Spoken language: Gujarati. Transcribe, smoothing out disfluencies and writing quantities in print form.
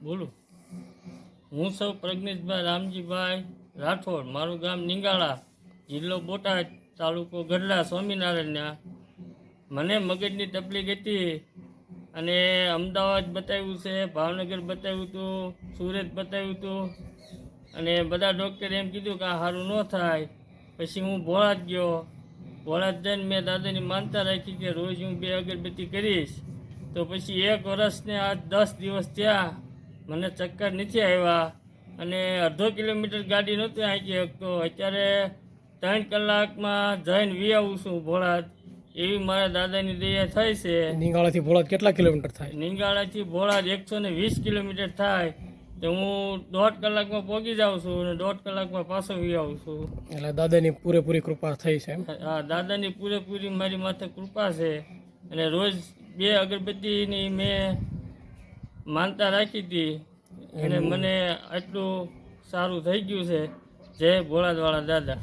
બોલું. હું સૌ પ્રજ્ઞેશભાઈ રામજીભાઈ રાઠોડ, મારું ગામ નિંગાળા, જિલ્લો બોટાદ, તાલુકો ગઢડા, સ્વામિનારાયણના. મને મગજની તકલીફ હતી અને અમદાવાદ બતાવ્યું છે, ભાવનગર બતાવ્યું હતું, સુરત બતાવ્યું હતું અને બધા ડૉક્ટરે એમ કીધું કે આ સારું ન થાય. પછી હું ભોળાદ ગયો. ભોળાદ જઈને મેં દાદાની માનતા રાખી કે રોજ હું 2 અગરબત્તી કરીશ. તો પછી 1 વર્ષને આ 10 દિવસ થયા, મને ચક્કર નથી આવ્યા અને અડધો કિલોમીટર ગાડી નહોતી હાંકી શકતો. અત્યારે 3 કલાકમાં જઈને વી આવું છું ભોળાદ. એવી મારા દાદાની દયા થઈ છે. નિંગાળાથી ભોળાદ કેટલા કિલોમીટર થાય? નિંગાળાથી ભોળાદ 120 કિલોમીટર થાય. તો હું 1.5 કલાકમાં પહોંચી જાઉં છું અને 1.5 કલાકમાં પાછો વી આવું છું. એટલે દાદાની પૂરેપૂરી કૃપા થઈ છે એમ? હા, દાદાની પૂરેપૂરી મારી માથે કૃપા છે અને રોજ 2 અગરબત્તીની મેં માનતા રાખી હતી અને મને આટલું સારું થઈ ગયું છે. જય ભોળાદવાળા દાદા.